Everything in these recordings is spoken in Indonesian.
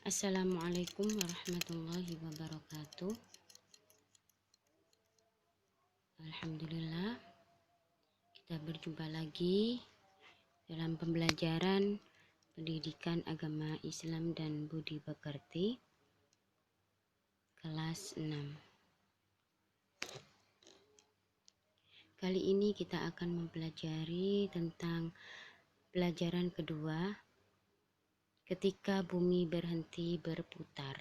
Assalamualaikum warahmatullahi wabarakatuh. Alhamdulillah, kita berjumpa lagi dalam pembelajaran pendidikan agama Islam dan budi pekerti kelas 6. Kali ini kita akan mempelajari tentang pelajaran kedua, ketika bumi berhenti berputar.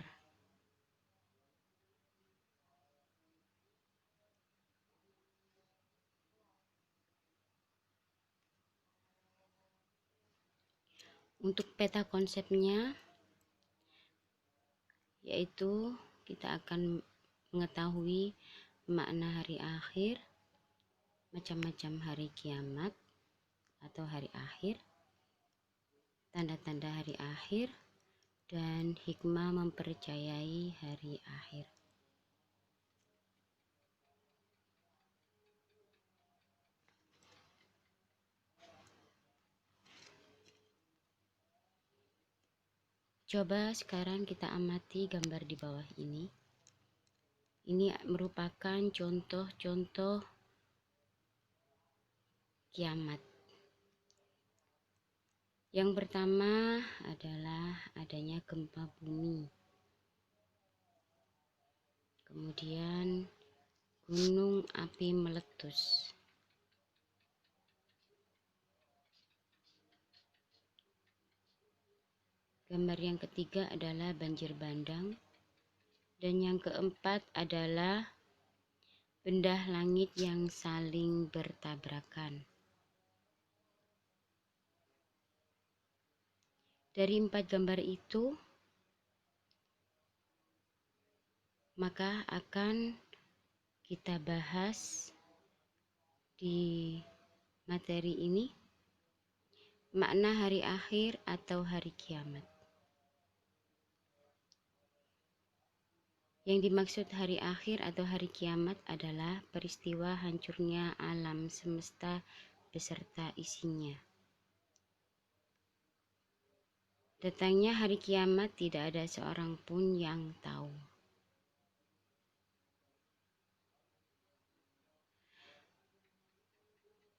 Untuk peta konsepnya, yaitu kita akan mengetahui makna hari akhir, macam-macam hari kiamat atau hari akhir, tanda-tanda hari akhir, dan hikmah mempercayai hari akhir. Coba sekarang kita amati gambar di bawah ini. Ini merupakan contoh-contoh kiamat. Yang pertama adalah adanya gempa bumi. Kemudian gunung api meletus. Gambar yang ketiga adalah banjir bandang. Dan yang keempat adalah benda langit yang saling bertabrakan. Dari 4 gambar itu, maka akan kita bahas di materi ini makna hari akhir atau hari kiamat. Yang dimaksud hari akhir atau hari kiamat adalah peristiwa hancurnya alam semesta beserta isinya. Datangnya hari kiamat tidak ada seorang pun yang tahu.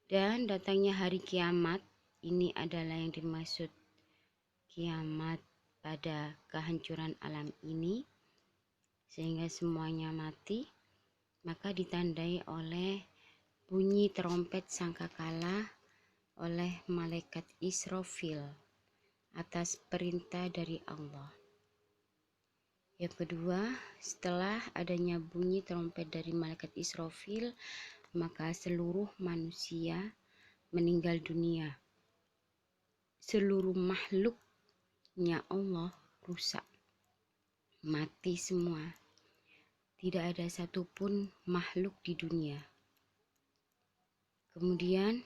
Dan datangnya hari kiamat ini adalah yang dimaksud kiamat pada kehancuran alam ini, sehingga semuanya mati, maka ditandai oleh bunyi trompet sangkakala oleh malaikat Israfil atas perintah dari Allah. Yang kedua, setelah adanya bunyi trompet dari malaikat Israfil, maka seluruh manusia meninggal dunia. Seluruh makhluknya Allah rusak, mati semua. Tidak ada satupun makhluk di dunia. Kemudian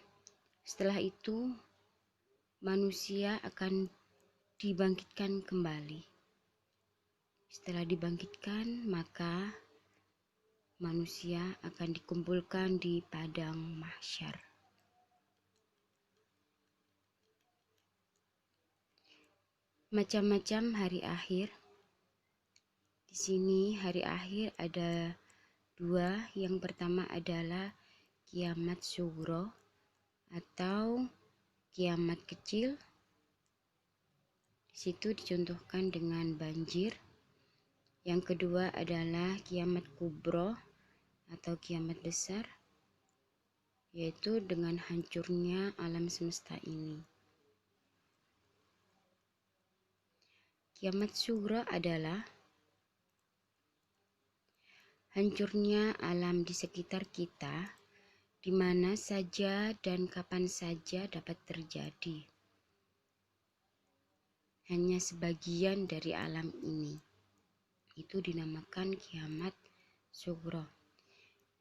setelah itu manusia akan dibangkitkan kembali. Setelah dibangkitkan, maka manusia akan dikumpulkan di padang mahsyar. Macam-macam hari akhir. Di sini hari akhir ada 2. Yang pertama adalah kiamat sugro atau kiamat kecil. Di situ dicontohkan dengan banjir. Yang kedua adalah kiamat kubro atau kiamat besar, yaitu dengan hancurnya alam semesta ini. Kiamat sugro adalah hancurnya alam di sekitar kita, di mana saja dan kapan saja dapat terjadi. Hanya sebagian dari alam ini. Itu dinamakan kiamat sugro.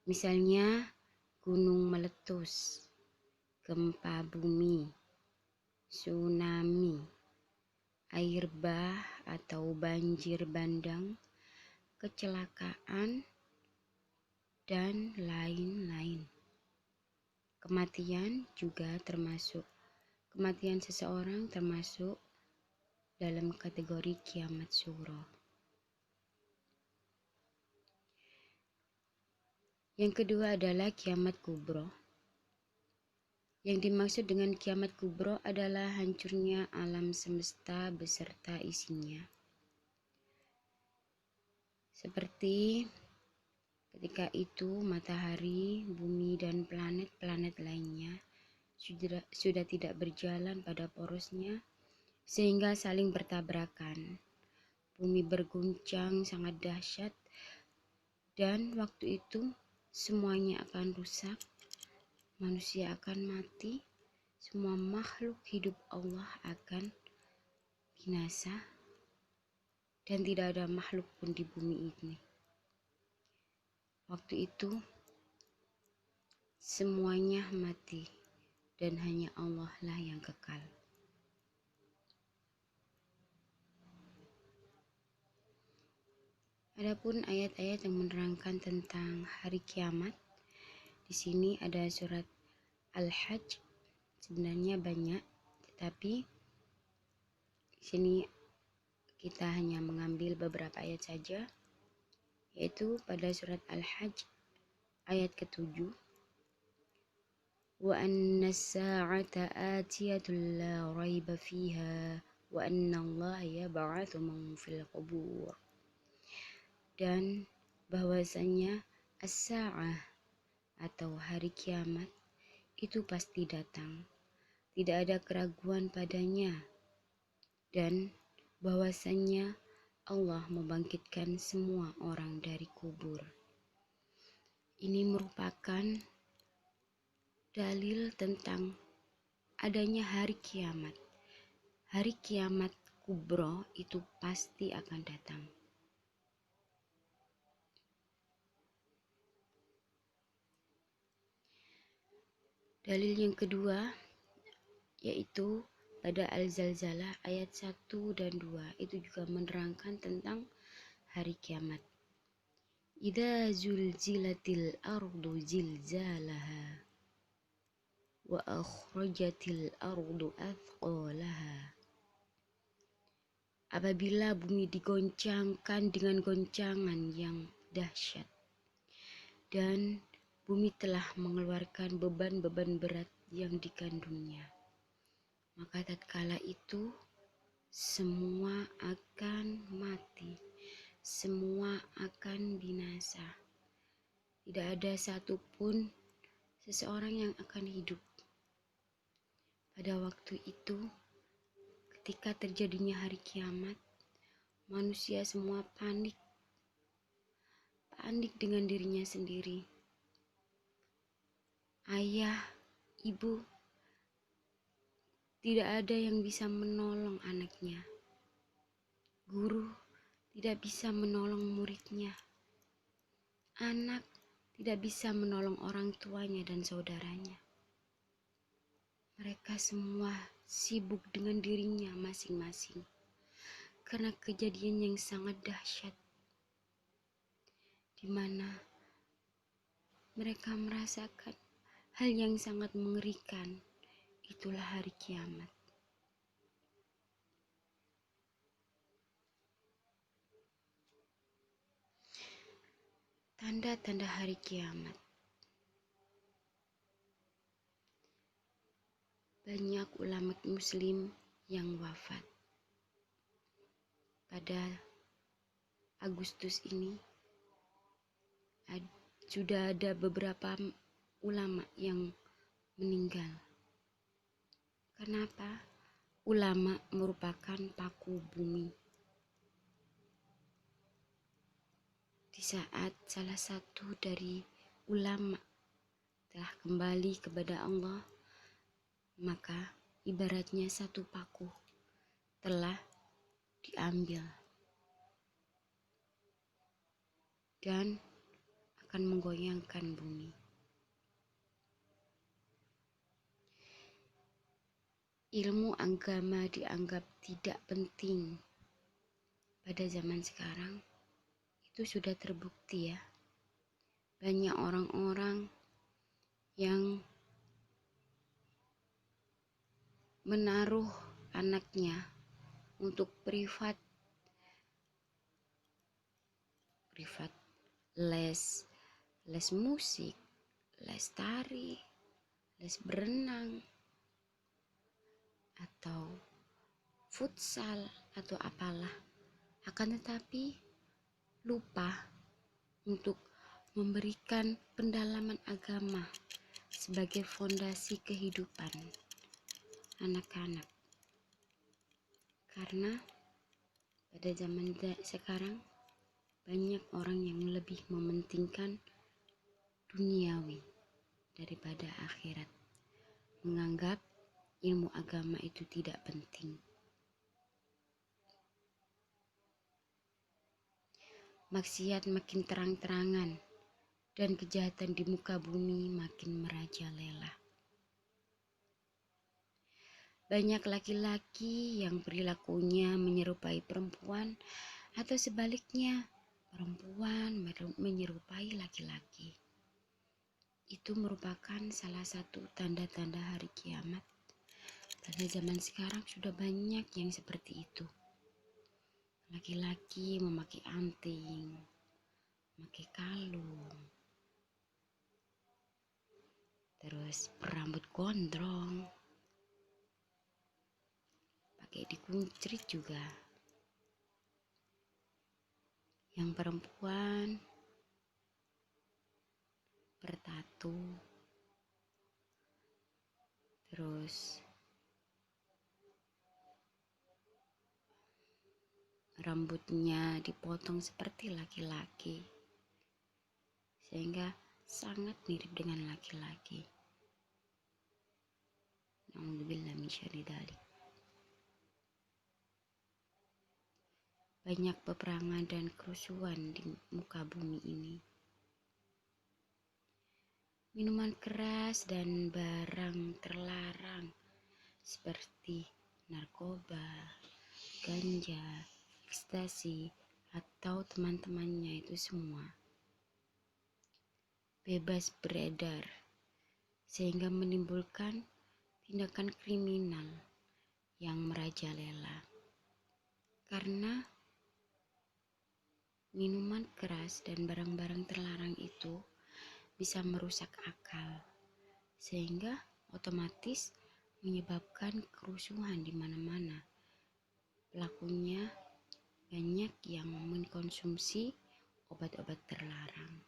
Misalnya gunung meletus, gempa bumi, tsunami, air bah atau banjir bandang, kecelakaan, dan lain-lain. Kematian juga termasuk. Kematian seseorang termasuk dalam kategori kiamat sughra. Yang kedua adalah kiamat kubro. Yang dimaksud dengan kiamat kubro adalah hancurnya alam semesta beserta isinya. Seperti ketika itu matahari, bumi, dan planet-planet lainnya sudah tidak berjalan pada porosnya sehingga saling bertabrakan. Bumi berguncang sangat dahsyat dan waktu itu semuanya akan rusak, manusia akan mati, semua makhluk hidup Allah akan binasa dan tidak ada makhluk pun di bumi ini. Waktu itu semuanya mati dan hanya Allah lah yang kekal. Adapun ayat-ayat yang menerangkan tentang hari kiamat, di sini ada surat Al-Hajj, sebenarnya banyak, tetapi di sini kita hanya mengambil beberapa ayat saja, yaitu pada surat Al-Hajj ayat ke-7. Wa anna as-sa'ata atiyatun la raiba fiha wa anna Allah yab'atsu man fil qubur. Dan bahwasanya as-sa'ah atau hari kiamat itu pasti datang, tidak ada keraguan padanya, dan bahwasanya Allah membangkitkan semua orang dari kubur. Ini merupakan dalil tentang adanya hari kiamat. Hari kiamat kubro itu pasti akan datang. Dalil yang kedua yaitu pada Al-Zalzalah ayat 1 dan 2, itu juga menerangkan tentang hari kiamat. Idza zulzilatil ardu zilzalaha wa akhrajatil ardu athqalaha. Apabila bumi digoncangkan dengan goncangan yang dahsyat dan bumi telah mengeluarkan beban-beban berat yang dikandungnya, maka tatkala itu semua akan mati, semua akan binasa. Tidak ada satupun seseorang yang akan hidup. Pada waktu itu, ketika terjadinya hari kiamat, manusia semua panik dengan dirinya sendiri. Ayah, ibu, tidak ada yang bisa menolong anaknya. Guru tidak bisa menolong muridnya. Anak tidak bisa menolong orang tuanya dan saudaranya. Mereka semua sibuk dengan dirinya masing-masing karena kejadian yang sangat dahsyat, di mana mereka merasakan hal yang sangat mengerikan. Itulah hari kiamat. Tanda-tanda hari kiamat. Banyak ulama muslim yang wafat. Pada Agustus ini sudah ada beberapa ulama yang meninggal. Kenapa? Ulama merupakan paku bumi. Di saat salah satu dari ulama telah kembali kepada Allah, maka ibaratnya satu paku telah diambil dan akan menggoyangkan bumi. Ilmu agama dianggap tidak penting pada zaman sekarang. Itu sudah terbukti ya. Banyak orang-orang yang menaruh anaknya untuk privat les musik, les tari, les berenang, atau futsal, atau apalah. Akan tetapi lupa untuk memberikan pendalaman agama sebagai fondasi kehidupan anak-anak. Karena pada zaman sekarang banyak orang yang lebih mementingkan duniawi daripada akhirat, menganggap ilmu agama itu tidak penting. Maksiat makin terang-terangan dan kejahatan di muka bumi makin merajalela. Banyak laki-laki yang perilakunya menyerupai perempuan atau sebaliknya perempuan menyerupai laki-laki. Itu merupakan salah satu tanda-tanda hari kiamat. Pada zaman sekarang sudah banyak yang seperti itu. Laki-laki memakai anting, memakai kalung, terus berambut gondrong, pakai dikuncrit juga. Yang perempuan bertatu, terus rambutnya dipotong seperti laki-laki, sehingga sangat mirip dengan laki-laki. Na'udzubillah min syarri dzalik. Banyak peperangan dan kerusuhan di muka bumi ini. Minuman keras dan barang terlarang seperti narkoba, ganja, ekstasi, atau teman-temannya itu semua bebas beredar, sehingga menimbulkan tindakan kriminal yang merajalela. Karena minuman keras dan barang-barang terlarang itu bisa merusak akal, sehingga otomatis menyebabkan kerusuhan di mana-mana. Pelakunya banyak yang mengkonsumsi obat-obat terlarang.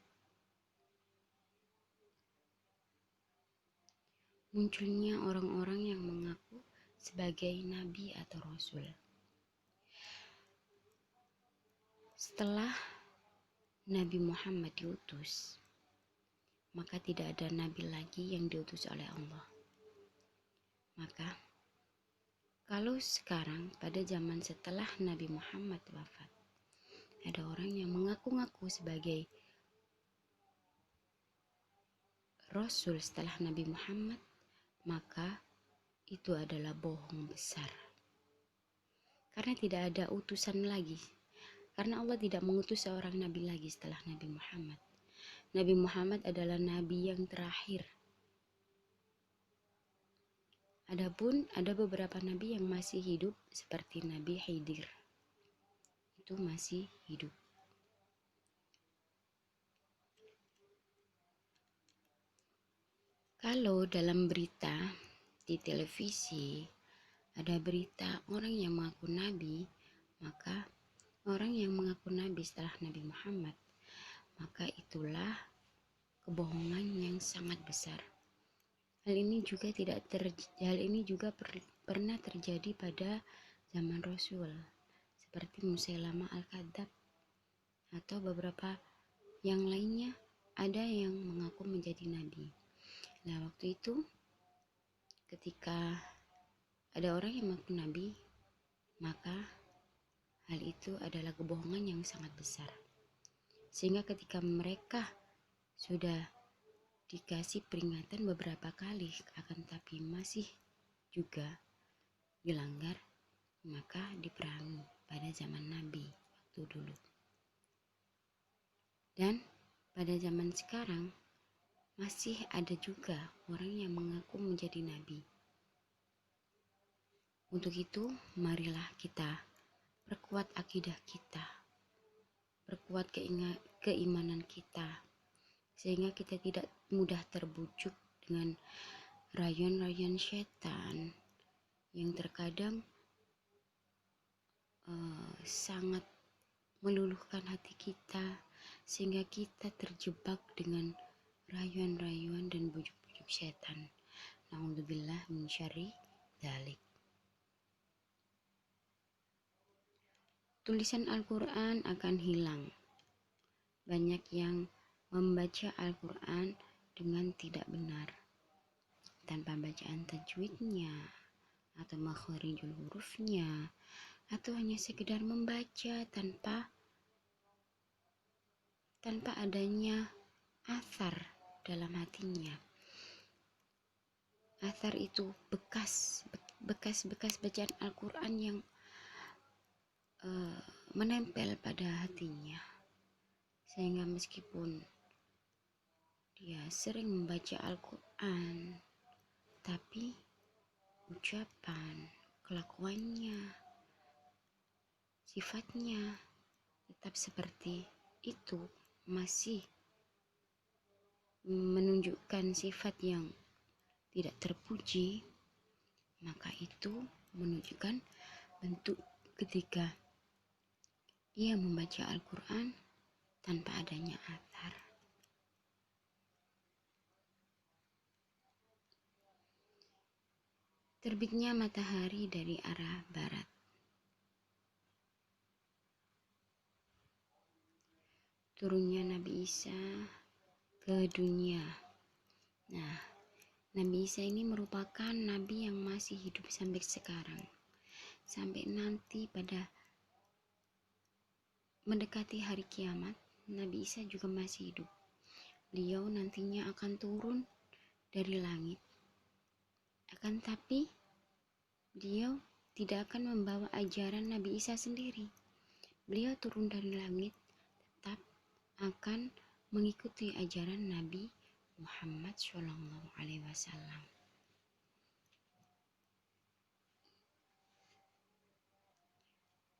Munculnya orang-orang yang mengaku sebagai nabi atau rasul. Setelah Nabi Muhammad diutus, maka tidak ada nabi lagi yang diutus oleh Allah. Maka kalau sekarang pada zaman setelah Nabi Muhammad wafat, ada orang yang mengaku-ngaku sebagai Rasul setelah Nabi Muhammad, maka itu adalah bohong besar. Karena tidak ada utusan lagi. Karena Allah tidak mengutus seorang nabi lagi setelah Nabi Muhammad. Nabi Muhammad adalah nabi yang terakhir. Adapun ada beberapa nabi yang masih hidup seperti Nabi Khidir. Itu masih hidup. Kalau dalam berita di televisi ada berita orang yang mengaku nabi, maka orang yang mengaku nabi setelah Nabi Muhammad, maka itulah kebohongan yang sangat besar. Hal ini juga pernah terjadi pada zaman Rasul, seperti Musailamah Al-Kadzab atau beberapa yang lainnya, ada yang mengaku menjadi nabi. Nah, waktu itu ketika ada orang yang mengaku nabi, maka hal itu adalah kebohongan yang sangat besar. Sehingga ketika mereka sudah dikasih peringatan beberapa kali, akan tapi masih juga dilanggar, maka diperangi pada zaman Nabi waktu dulu. Dan pada zaman sekarang masih ada juga orang yang mengaku menjadi nabi. Untuk itu, marilah kita perkuat akidah kita, perkuat keimanan kita, sehingga kita tidak mudah terbujuk dengan rayuan-rayuan setan yang terkadang sangat meluluhkan hati kita, sehingga kita terjebak dengan rayuan-rayuan dan bujuk-bujuk setan. Na'udzubillah min syarri dzalik. Tulisan Al-Quran akan hilang. Banyak yang membaca Al-Quran dengan tidak benar, tanpa bacaan tajwidnya, atau makharijul hurufnya, atau hanya sekedar membaca tanpa adanya athar dalam hatinya. Athar itu bekas bacaan Al-Quran yang menempel pada hatinya, sehingga meskipun dia sering membaca Al-Quran, tapi ucapan, kelakuannya, sifatnya tetap seperti itu, masih menunjukkan sifat yang tidak terpuji, maka itu menunjukkan bentuk ketika dia membaca Al-Quran tanpa adanya athar. Terbitnya matahari dari arah barat. Turunnya Nabi Isa ke dunia. Nah, Nabi Isa ini merupakan nabi yang masih hidup sampai sekarang. Sampai nanti pada mendekati hari kiamat, Nabi Isa juga masih hidup. Beliau nantinya akan turun dari langit. Akan tapi, beliau tidak akan membawa ajaran Nabi Isa sendiri. Beliau turun dari langit, tetap akan mengikuti ajaran Nabi Muhammad SAW.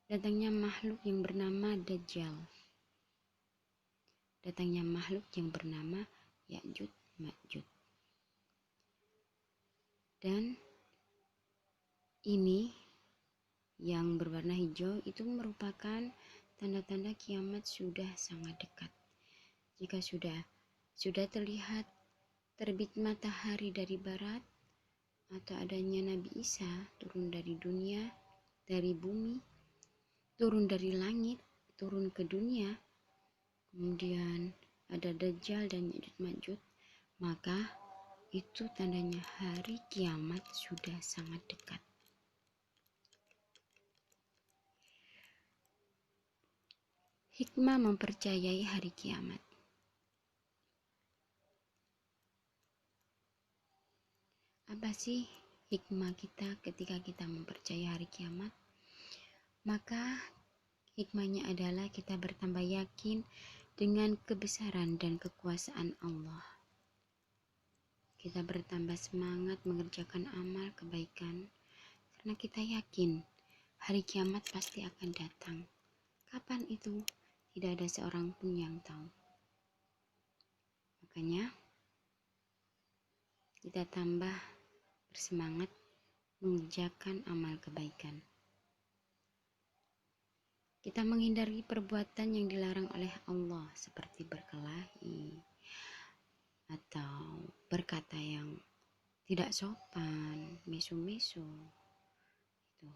Datangnya makhluk yang bernama Dajjal. Datangnya makhluk yang bernama Ya'juj Ma'juj. Dan ini yang berwarna hijau itu merupakan tanda-tanda kiamat sudah sangat dekat. Jika sudah terlihat terbit matahari dari barat, atau adanya Nabi Isa turun dari dunia, dari bumi, turun dari langit, turun ke dunia, kemudian ada Dajjal dan Ya'juj Ma'juj, maka itu tandanya hari kiamat sudah sangat dekat. Hikmah mempercayai hari kiamat. Apa sih hikmah kita ketika kita mempercayai hari kiamat? Maka hikmahnya adalah kita bertambah yakin dengan kebesaran dan kekuasaan Allah. Kita bertambah semangat mengerjakan amal kebaikan karena kita yakin hari kiamat pasti akan datang. Kapan itu? Tidak ada seorang pun yang tahu. Makanya kita tambah bersemangat mengerjakan amal kebaikan. Kita menghindari perbuatan yang dilarang oleh Allah, seperti berkelahi atau berkata yang tidak sopan, mesu-mesu. Itu.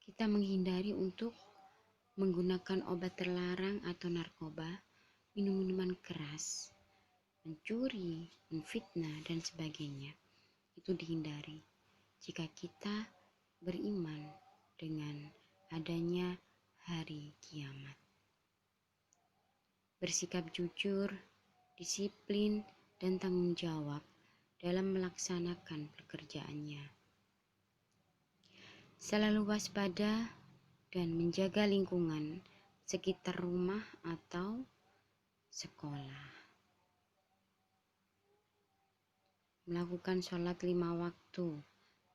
Kita menghindari untuk menggunakan obat terlarang atau narkoba, minum minuman keras, mencuri, menfitnah, dan sebagainya. Itu dihindari jika kita beriman dengan adanya hari kiamat. Bersikap jujur, disiplin, dan tanggung jawab dalam melaksanakan pekerjaannya. Selalu waspada dan menjaga lingkungan sekitar rumah atau sekolah, melakukan sholat 5 waktu,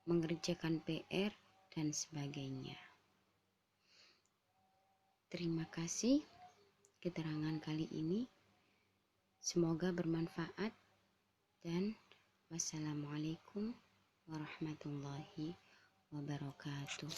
mengerjakan PR, dan sebagainya. Terima kasih keterangan kali ini. Semoga bermanfaat dan wassalamualaikum warahmatullahi wabarakatuh.